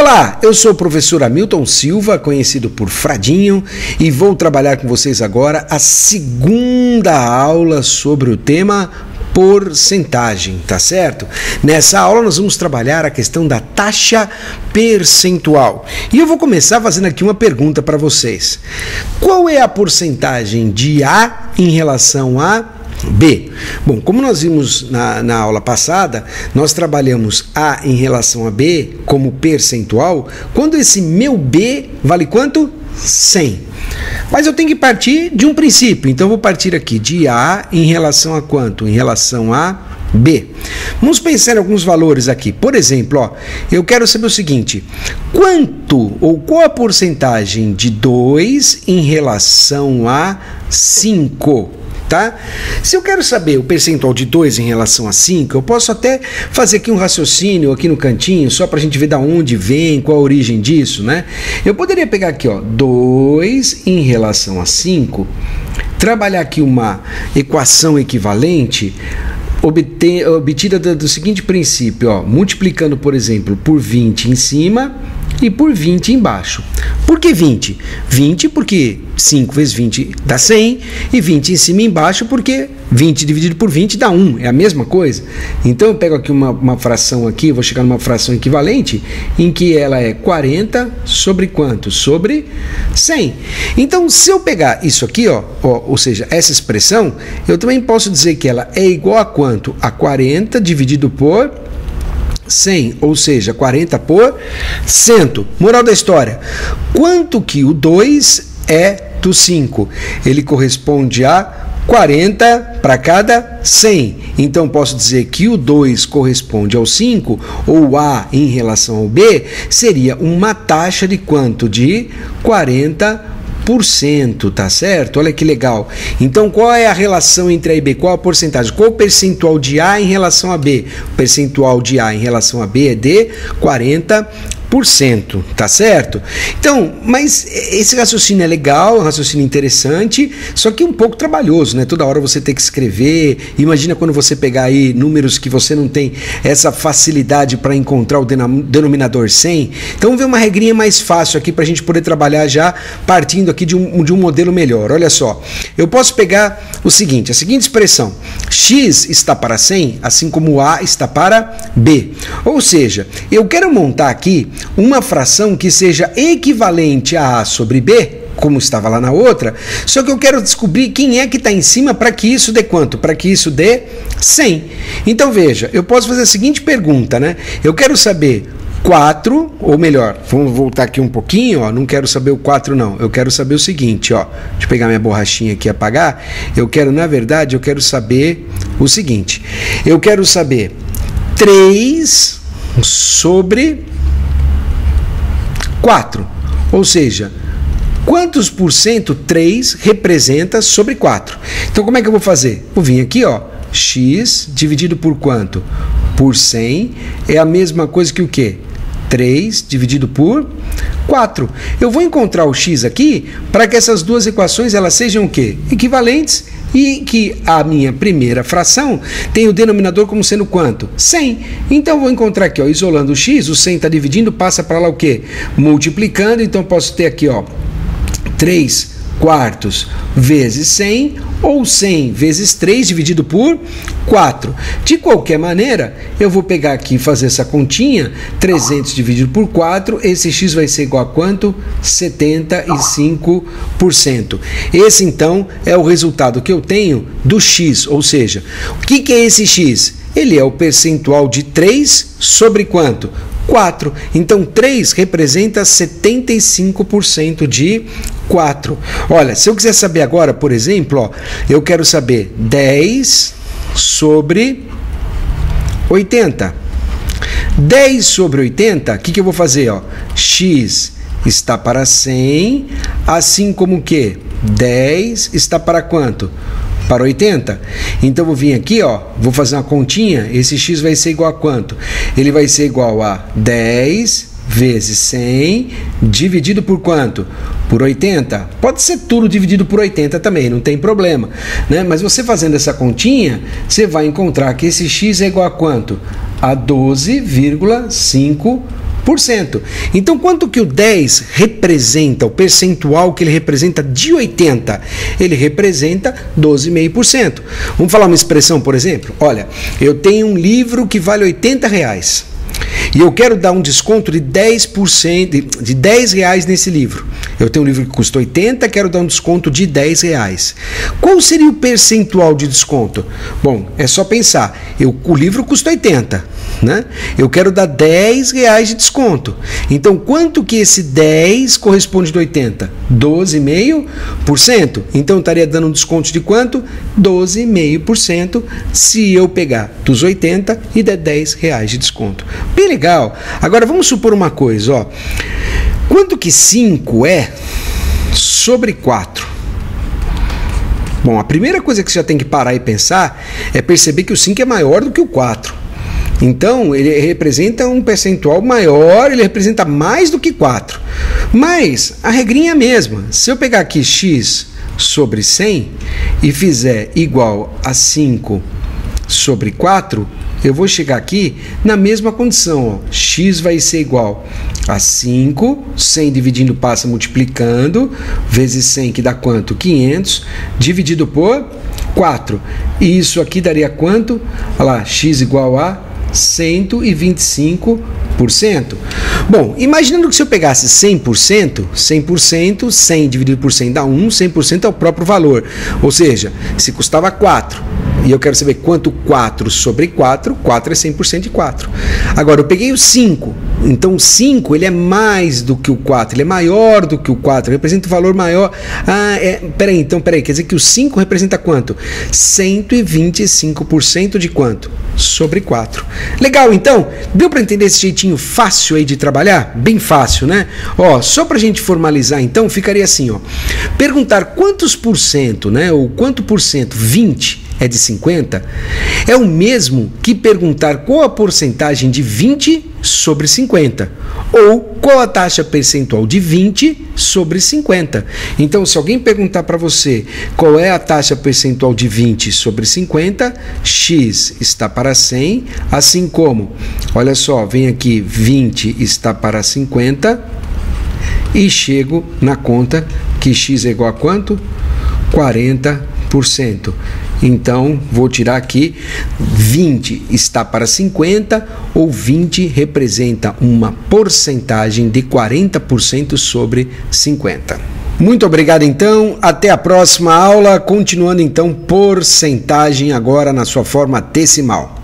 Olá, eu sou o professor Hamilton Silva, conhecido por Fradinho, e vou trabalhar com vocês agora a segunda aula sobre o tema porcentagem, tá certo? Nessa aula nós vamos trabalhar a questão da taxa percentual. E eu vou começar fazendo aqui uma pergunta para vocês. Qual é a porcentagem de A em relação a B? Bom, como nós vimos na aula passada, nós trabalhamos A em relação a B como percentual, quando esse meu B vale quanto? 100. Mas eu tenho que partir de um princípio, então eu vou partir aqui de A em relação a quanto? Em relação a B. Vamos pensar em alguns valores aqui. Por exemplo, ó, eu quero saber o seguinte: quanto ou qual a porcentagem de 2 em relação a 5? Tá? Se eu quero saber o percentual de 2 em relação a 5, eu posso até fazer aqui um raciocínio aqui no cantinho, só para a gente ver de onde vem, qual a origem disso, né? Eu poderia pegar aqui, ó, 2 em relação a 5, trabalhar aqui uma equação equivalente, obtida do seguinte princípio, ó, multiplicando, por exemplo, por 20 em cima e por 20 embaixo. Por que 20? 20 porque 5 vezes 20 dá 100, e 20 em cima e embaixo porque 20 dividido por 20 dá 1, é a mesma coisa. Então eu pego aqui uma fração aqui, vou chegar numa fração equivalente, em que ela é 40 sobre quanto? Sobre 100. Então se eu pegar isso aqui, ó, ou seja, essa expressão, eu também posso dizer que ela é igual a quanto? A 40 dividido por 100, ou seja, 40 por 100. Moral da história: quanto que o 2 é do 5? Ele corresponde a 40 para cada 100. Então posso dizer que o 2 corresponde ao 5, ou A em relação ao B, seria uma taxa de quanto? De 40%. Tá certo? Olha que legal. Então, qual é a relação entre A e B? Qual a porcentagem? Qual o percentual de A em relação a B? O percentual de A em relação a B é de 40%. Tá certo? Então, mas esse raciocínio é legal, é um raciocínio interessante, só que um pouco trabalhoso, né? Toda hora você tem que escrever. Imagina quando você pegar aí números que você não tem essa facilidade para encontrar o denominador 100. Então, vamos ver uma regrinha mais fácil aqui para a gente poder trabalhar já partindo aqui de um modelo melhor. Olha só, eu posso pegar o seguinte, a seguinte expressão: x está para 100, assim como A está para B. Ou seja, eu quero montar aqui uma fração que seja equivalente a A sobre B, como estava lá na outra, só que eu quero descobrir quem é que está em cima para que isso dê quanto? Para que isso dê 100. Então veja, eu posso fazer a seguinte pergunta, né? Eu quero saber 4, ou melhor, vamos voltar aqui um pouquinho, ó, não quero saber o 4 não, eu quero saber o seguinte, ó, deixa eu pegar minha borrachinha aqui e apagar, na verdade, eu quero saber o seguinte, eu quero saber 3 sobre 4, ou seja, quantos por cento 3 representa sobre 4? Então como é que eu vou fazer? Vou vir aqui, ó, x dividido por quanto? Por 100 é a mesma coisa que o quê? 3 dividido por 4. Eu vou encontrar o x aqui para que essas duas equações elas sejam o quê? Equivalentes, e que a minha primeira fração tem o denominador como sendo quanto? 100. Então eu vou encontrar aqui, ó, isolando o x, o 100 está dividindo, passa para lá o quê? Multiplicando, então posso ter aqui, ó, 3 quartos vezes 100, ou 100 vezes 3 dividido por 4. De qualquer maneira, eu vou pegar aqui e fazer essa continha, 300 dividido por 4, esse x vai ser igual a quanto? 75%. Esse, então, é o resultado que eu tenho do x, ou seja, o que é esse x? Ele é o percentual de 3 sobre quanto? 4. Então, 3 representa 75% de 4. Olha, se eu quiser saber agora, por exemplo, ó, eu quero saber 10 sobre 80. 10 sobre 80, o que eu vou fazer? Ó? X está para 100, assim como o quê? 10 está para quanto? Para 80. Então eu vou vir aqui, ó, vou fazer uma continha, esse x vai ser igual a quanto? Ele vai ser igual a 10 vezes 100 dividido por quanto? Por 80. Pode ser tudo dividido por 80 também, não tem problema, né? Mas você fazendo essa continha, você vai encontrar que esse x é igual a quanto? A 12,5%. Então, quanto que o 10 representa, o percentual que ele representa de 80? Ele representa 12,5%. Vamos falar uma expressão, por exemplo? Olha, eu tenho um livro que vale R$80 e eu quero dar um desconto de 10%, de R$10 nesse livro. Eu tenho um livro que custa 80, quero dar um desconto de R$10. Qual seria o percentual de desconto? Bom, é só pensar, o livro custa 80, né? Eu quero dar R$10 de desconto. Então, quanto que esse 10 corresponde de 80? 12,5%. Então, eu estaria dando um desconto de quanto? 12,5% se eu pegar dos 80 e der R$10 de desconto. Bem legal. Agora, vamos supor uma coisa, ó. Quanto que 5 é sobre 4? Bom, a primeira coisa que você já tem que parar e pensar é perceber que o 5 é maior do que o 4. Então, ele representa um percentual maior, ele representa mais do que 4. Mas a regrinha é a mesma. Se eu pegar aqui x sobre 100 e fizer igual a 5 sobre 4, eu vou chegar aqui na mesma condição. Ó. X vai ser igual a 5, 100 dividindo passa multiplicando, vezes 100 que dá quanto? 500, dividido por 4. E isso aqui daria quanto? Olha lá, x igual a 125%. Bom, imaginando que se eu pegasse 100%, 100 dividido por 100 dá 1, 100% é o próprio valor. Ou seja, se custava 4, e eu quero saber quanto 4 sobre 4, 4 é 100% de 4. Agora, eu peguei o 5, então o 5 ele é mais do que o 4, ele é maior do que o 4, representa um valor maior. Peraí, quer dizer que o 5 representa quanto? 125% de quanto? Sobre 4. Legal, então? Deu para entender esse jeitinho fácil aí de trabalhar? Bem fácil, né? Ó, só para a gente formalizar, então, ficaria assim, ó. Perguntar quantos por cento, né? Ou quanto por cento, 20, é de 50, é o mesmo que perguntar qual a porcentagem de 20 sobre 50, ou qual a taxa percentual de 20 sobre 50. Então, se alguém perguntar para você qual é a taxa percentual de 20 sobre 50, x está para 100, assim como, olha só, vem aqui, 20 está para 50, e chego na conta que x é igual a quanto? 40%. Então, vou tirar aqui, 20 está para 50, ou 20 representa uma porcentagem de 40% sobre 50. Muito obrigado, então. Até a próxima aula, continuando, então, porcentagem agora na sua forma decimal.